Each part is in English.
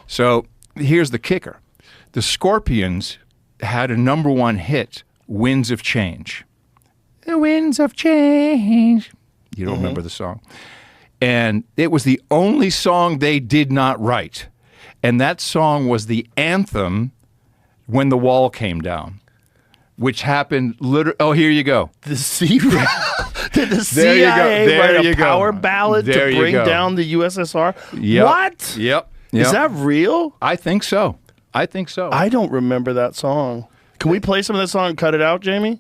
So here's the kicker. The Scorpions had a #1 hit, Winds of Change. The winds of change. You don't remember the song. And it was the only song they did not write. And that song was the anthem when the wall came down, which happened literally. Oh, here you go. Did the CIA write a power ballad to bring down the USSR? Yep. What? Yep. Is that real? I think so. I don't remember that song. Can we play some of that song and cut it out, Jamie?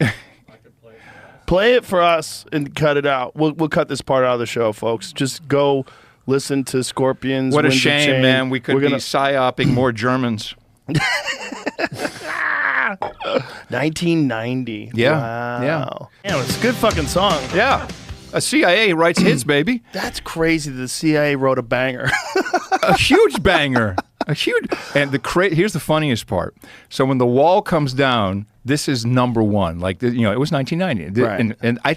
Play it for us and cut it out. We'll cut this part out of the show, folks. Just go listen to Scorpions. What a shame, man. We could be psyoping more Germans. 1990. Yeah. Wow. Yeah. Yeah, it's a good fucking song. Yeah. A CIA writes hits, baby. That's crazy. The CIA wrote a banger. A huge banger. And here's the funniest part. So when the wall comes down, this is #1. Like, it was 1990. Right. And I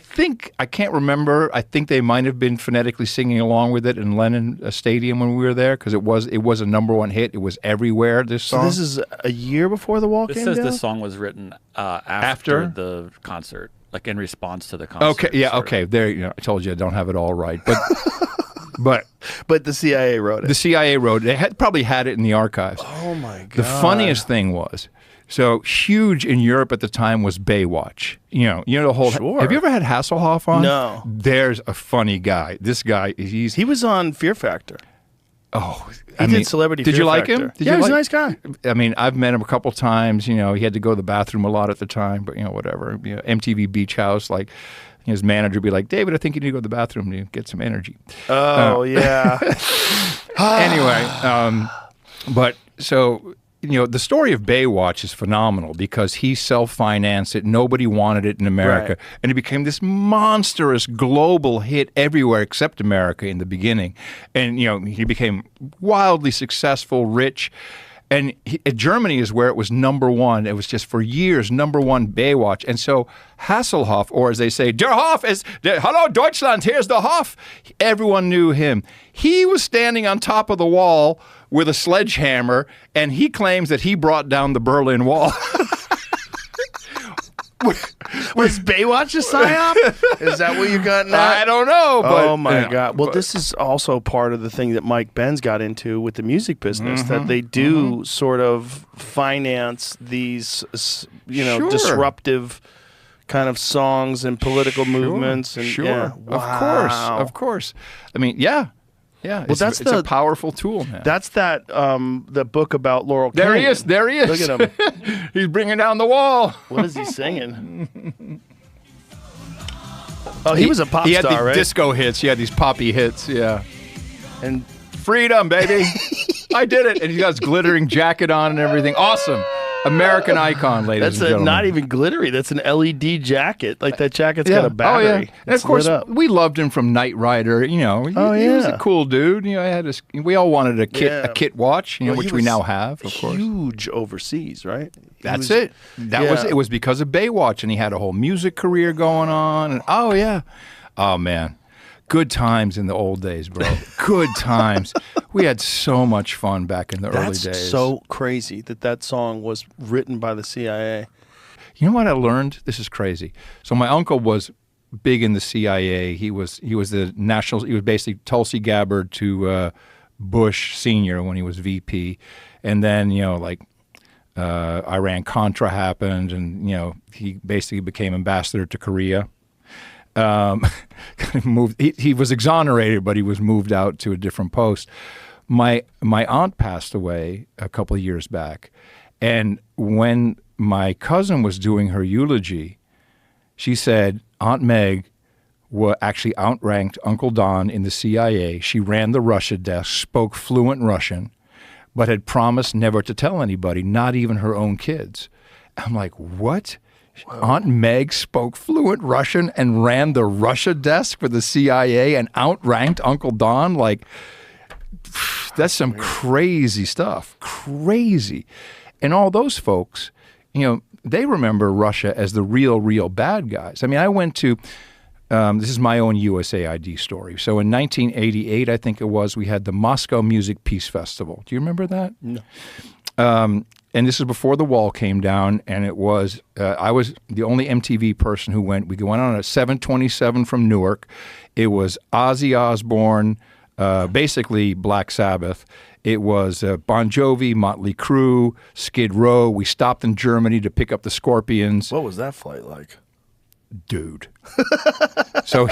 can't remember. I think they might have been phonetically singing along with it in Lennon Stadium when we were there, because it was a #1 hit. It was everywhere, this song. So this is a year before the wall came down? It says the song was written after the concert, like in response to the concert. Okay, yeah, okay. There, I told you I don't have it all right. But But the CIA wrote it. The CIA wrote it. They probably had it in the archives. Oh, my God. The funniest thing was, so huge in Europe at the time was Baywatch. You know the whole. Sure. Have you ever had Hasselhoff on? No. There's a funny guy. This guy, he was on Fear Factor. Oh, he did Celebrity Fear Did you like Factor. him? He's a nice guy. I mean, I've met him a couple times. He had to go to the bathroom a lot at the time, but whatever. MTV Beach House, like. His manager would be like, David, I think you need to go to the bathroom to get some energy. Oh, yeah. Anyway, but so, the story of Baywatch is phenomenal because he self-financed it. Nobody wanted it in America. Right. And it became this monstrous global hit everywhere except America in the beginning. And, he became wildly successful, rich. And Germany is where it was #1. It was just for years #1 Baywatch. And so Hasselhoff, or as they say, Der Hof is, hello Deutschland, here's the Hof. Everyone knew him. He was standing on top of the wall with a sledgehammer, and he claims that he brought down the Berlin Wall. Was Baywatch a psyop? Is that what you got now? I don't know. But, oh, my God. Well, this is also part of the thing that Mike Benz got into with the music business, that they do sort of finance these, Sure. disruptive kind of songs and political movements. And, Sure. Yeah. Wow. Of course. I mean, yeah. Yeah, well, it's a powerful tool, man. That's the book about Laurel King. There he is. Look at him. He's bringing down the wall. What is he singing? Oh, he was a pop star, right? He had the disco hits. He had these poppy hits, yeah. And freedom, baby. I did it. And he's got his glittering jacket on and everything. Awesome. American icon, ladies and gentlemen. That's not even glittery. That's an LED jacket. Like, that jacket's got a battery. Oh, yeah. And of course, we loved him from Knight Rider. He was a cool dude. We all wanted a kit watch, which we now have, of course. Huge overseas, right? That's it. It was because of Baywatch, and he had a whole music career going on. And oh man. Good times in the old days, bro. Good times. We had so much fun back in the early days. That's so crazy that song was written by the CIA. You know what I learned? This is crazy. So my uncle was big in the CIA. He was the national. He was basically Tulsi Gabbard to Bush Senior when he was VP, and then Iran Contra happened, and he basically became ambassador to Korea. He was exonerated, but he was moved out to a different post. My aunt passed away a couple of years back, and when my cousin was doing her eulogy, she said Aunt Meg actually outranked Uncle Don in the CIA. She ran the Russia desk, spoke fluent Russian, but had promised never to tell anybody, not even her own kids. I'm like, what? Whoa. Aunt Meg spoke fluent Russian and ran the Russia desk for the CIA and outranked Uncle Don? Like, that's some crazy stuff. Crazy. And all those folks, they remember Russia as the real bad guys. I mean, I went to this is my own USAID story. So in 1988, I think it was, we had the Moscow Music Peace Festival. Do you remember that? No. And this is before the wall came down, and it was, I was the only MTV person who went. We went on at 727 from Newark. It was Ozzy Osbourne, basically Black Sabbath. It was Bon Jovi, Motley Crue, Skid Row. We stopped in Germany to pick up the Scorpions. What was that flight like? Dude. So,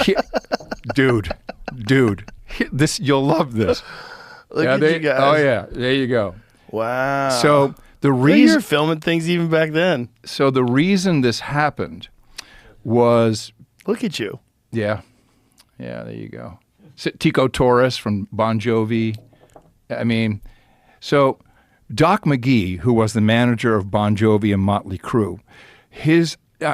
dude, this, you'll love this. Look at you guys. Oh, yeah, there you go. Wow. So the Well, reason you're filming things even back then. So the reason this happened was, Look at you. yeah, there you go. Tico Torres from Bon Jovi. I mean, so Doc McGee, who was the manager of Bon Jovi and Motley Crue,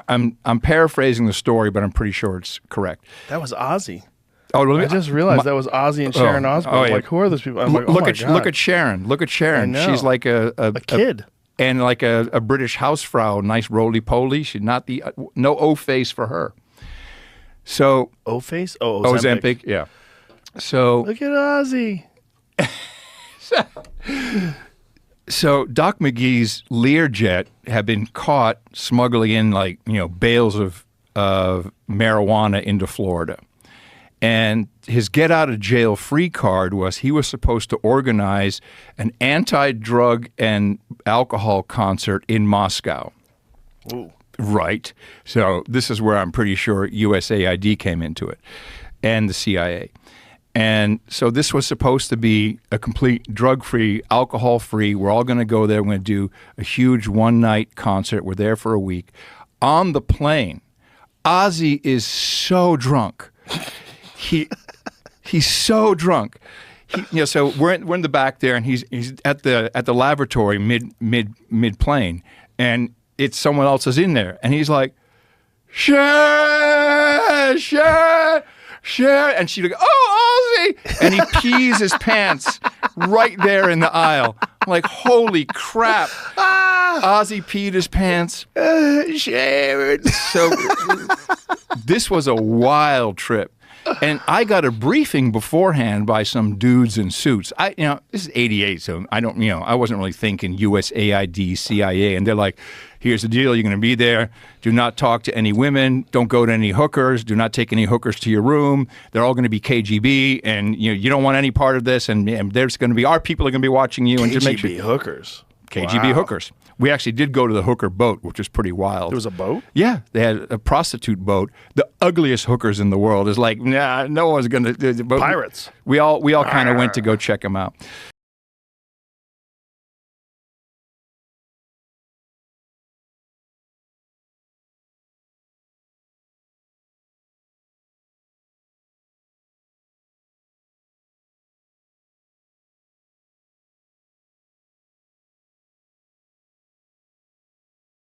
I'm paraphrasing the story, but I'm pretty sure it's correct. That was Ozzy. Oh, really? I just realized that was Ozzy and Sharon Osbourne. oh, yeah. Like, who are those people? I'm like, oh look my at God. look at Sharon. Look at Sharon. I know. She's like a kid. And like a British housefrau, nice roly-poly. She's not no O-face for her. So O-face? Oh, Ozempic, yeah. So look at Ozzy. So Doc McGee's Learjet had been caught smuggling in bales of marijuana into Florida. And his get out of jail free card was he was supposed to organize an anti-drug and alcohol concert in Moscow. Ooh. Right. So this is where I'm pretty sure USAID came into it and the CIA. And so this was supposed to be a complete drug-free, alcohol-free. We're all going to go there. We're going to do a huge one-night concert. We're there for a week. On the plane, Ozzy is so drunk. He's so drunk. So we're in the back there, and he's at the lavatory mid plane, and it's someone else is in there, and he's like, Cher, and she's like, oh, Ozzy, and he pees his pants right there in the aisle. I'm like, holy crap. Ozzy peed his pants. Sharon. So this was a wild trip. And I got a briefing beforehand by some dudes in suits. This is '88, so I wasn't really thinking USAID, CIA, and they're like, here's the deal, you're going to be there. Do not talk to any women. Don't go to any hookers. Do not take any hookers to your room. They're all going to be KGB, and you don't want any part of this. And there's going to be our people are going to be watching you. And just make sure hookers. KGB hookers. We actually did go to the hooker boat, which was pretty wild. There was a boat? Yeah, they had a prostitute boat. The ugliest hookers in the world is like, nah, no one's going to. Pirates. We all kind of went to go check them out.